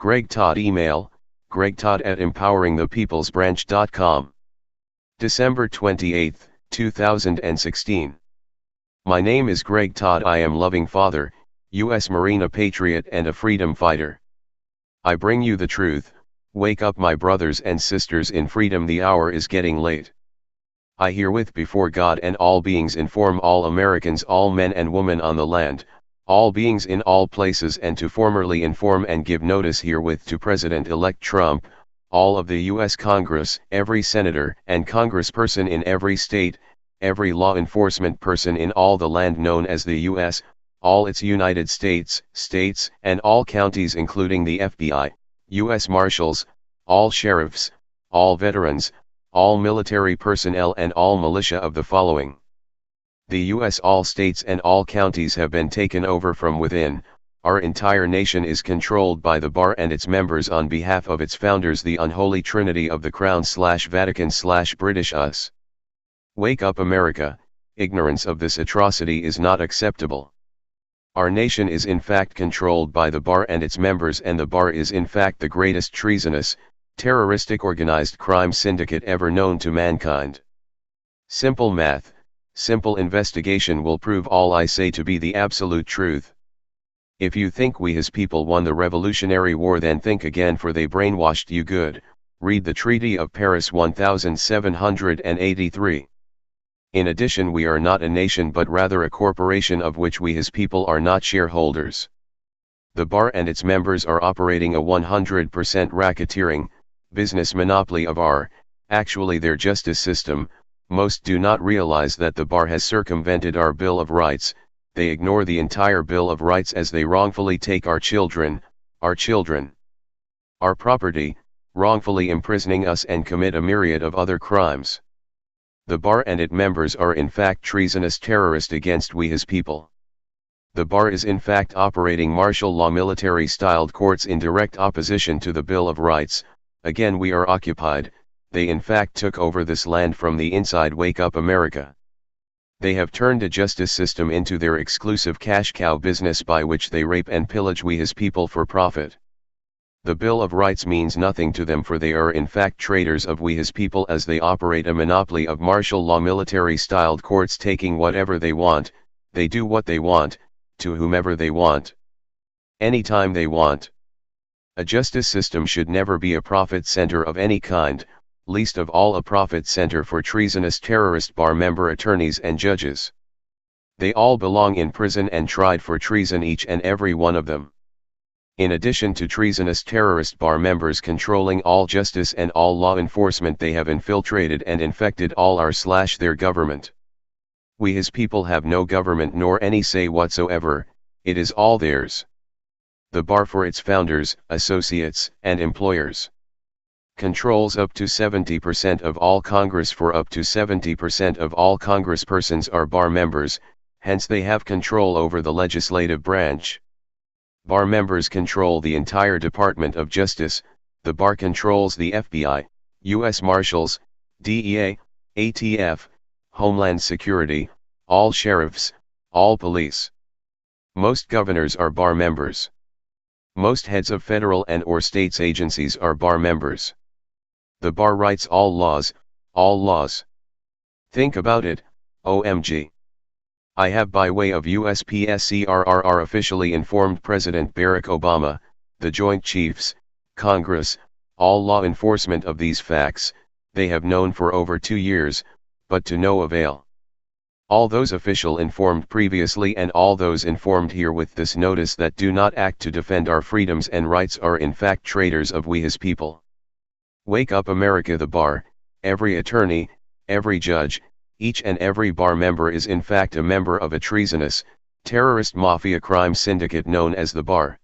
Greg Todd email, gregtodd@empoweringthepeoplesbranch.com. December 28, 2016. My name is Greg Todd. I am loving father, U.S. Marine, a patriot and a freedom fighter. I bring you the truth. Wake up, my brothers and sisters in freedom, the hour is getting late. I herewith before God and all beings inform all Americans, all men and women on the land, all beings in all places, and to formally inform and give notice herewith to President-elect Trump, all of the U.S. Congress, every senator and congressperson in every state, every law enforcement person in all the land known as the U.S., all its United States, and all counties including the FBI, U.S. Marshals, all sheriffs, all veterans, all military personnel and all militia of the following. The U.S. all states and all counties have been taken over from within. Our entire nation is controlled by the bar and its members on behalf of its founders, the unholy trinity of the Crown/Vatican/British us. Wake up, America. Ignorance of this atrocity is not acceptable. Our nation is in fact controlled by the bar and its members, and the bar is in fact the greatest treasonous, terroristic organized crime syndicate ever known to mankind. Simple math, simple investigation will prove all I say to be the absolute truth. If you think we his people won the Revolutionary War, then think again, for they brainwashed you good. Read the Treaty of Paris 1783. In addition, we are not a nation but rather a corporation of which we his people are not shareholders. The bar and its members are operating a 100% racketeering, business monopoly of actually their justice system. Most do not realize that the bar has circumvented our Bill of Rights. They ignore the entire Bill of Rights as they wrongfully take our children, our property, wrongfully imprisoning us, and commit a myriad of other crimes. The bar and its members are in fact treasonous terrorists against we his people. The bar is in fact operating martial law military-styled courts in direct opposition to the Bill of Rights. Again, we are occupied. They in fact took over this land from the inside. Wake up, America. They have turned a justice system into their exclusive cash cow business by which they rape and pillage we his people for profit. The Bill of Rights means nothing to them, for they are in fact traitors of we his people, as they operate a monopoly of martial law military-styled courts, taking whatever they want. They do what they want, to whomever they want, anytime they want. A justice system should never be a profit center of any kind, least of all a profit center for treasonous terrorist bar member attorneys and judges. They all belong in prison and tried for treason, each and every one of them. In addition to treasonous terrorist bar members controlling all justice and all law enforcement, they have infiltrated and infected all our/their government. We his people have no government nor any say whatsoever. It is all theirs. The bar, for its founders, associates, and employers, controls up to 70% of all Congress, for up to 70% of all congresspersons are bar members, hence they have control over the legislative branch. Bar members control the entire Department of Justice. The bar controls the FBI, U.S. Marshals, DEA, ATF, Homeland Security, all sheriffs, all police. Most governors are bar members. Most heads of federal and or states agencies are bar members. The bar writes all laws, all laws. Think about it, OMG. I have, by way of USPSCRRR, officially informed President Barack Obama, the Joint Chiefs, Congress, all law enforcement of these facts. They have known for over 2 years, but to no avail. All those official informed previously and all those informed here with this notice that do not act to defend our freedoms and rights are in fact traitors of we his people. Wake up, America. The bar, every attorney, every judge, each and every bar member is in fact a member of a treasonous, terrorist mafia crime syndicate known as the bar.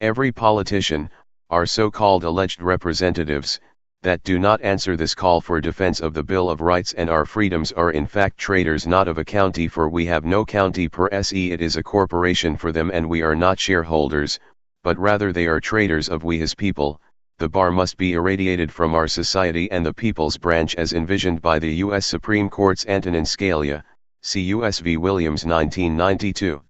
Every politician, our so-called alleged representatives, that do not answer this call for defense of the Bill of Rights and our freedoms are in fact traitors not of a county, for we have no county per se. It is a corporation for them and we are not shareholders, but rather they are traitors of we his people. The bar must be irradiated from our society and the People's Branch as envisioned by the U.S. Supreme Court's Antonin Scalia, see U.S. v. Williams 1992.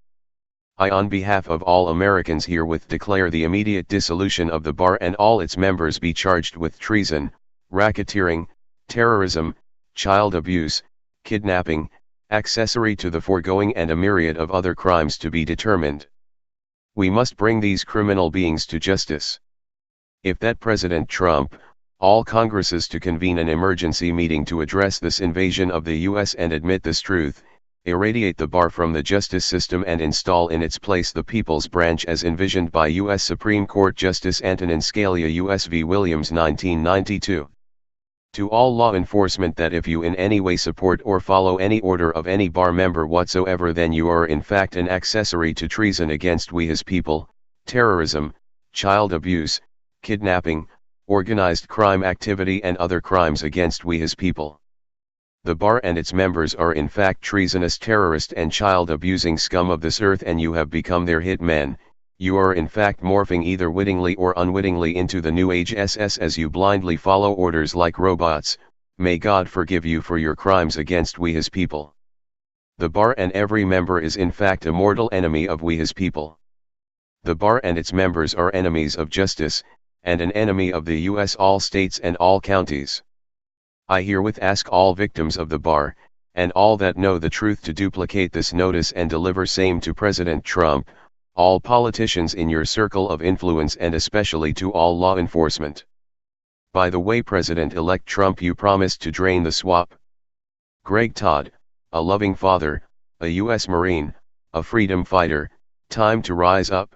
I on behalf of all Americans herewith declare the immediate dissolution of the bar and all its members be charged with treason, racketeering, terrorism, child abuse, kidnapping, accessory to the foregoing and a myriad of other crimes to be determined. We must bring these criminal beings to justice. If that President Trump, all Congresses to convene an emergency meeting to address this invasion of the U.S. and admit this truth, irradiate the bar from the justice system and install in its place the People's Branch as envisioned by U.S. Supreme Court Justice Antonin Scalia U.S. v. Williams 1992. To all law enforcement that if you in any way support or follow any order of any bar member whatsoever, then you are in fact an accessory to treason against we his people, terrorism, child abuse, kidnapping, organized crime activity and other crimes against we his people. The bar and its members are in fact treasonous terrorist and child abusing scum of this earth, and you have become their hit men. You are in fact morphing either wittingly or unwittingly into the New Age SS as you blindly follow orders like robots. May God forgive you for your crimes against we his people. The bar and every member is in fact a mortal enemy of we his people. The bar and its members are enemies of justice, and an enemy of the U.S. all states and all counties. I herewith ask all victims of the bar, and all that know the truth to duplicate this notice and deliver same to President Trump, all politicians in your circle of influence and especially to all law enforcement. By the way, President-elect Trump, you promised to drain the swamp. Greg Todd, a loving father, a U.S. Marine, a freedom fighter, time to rise up.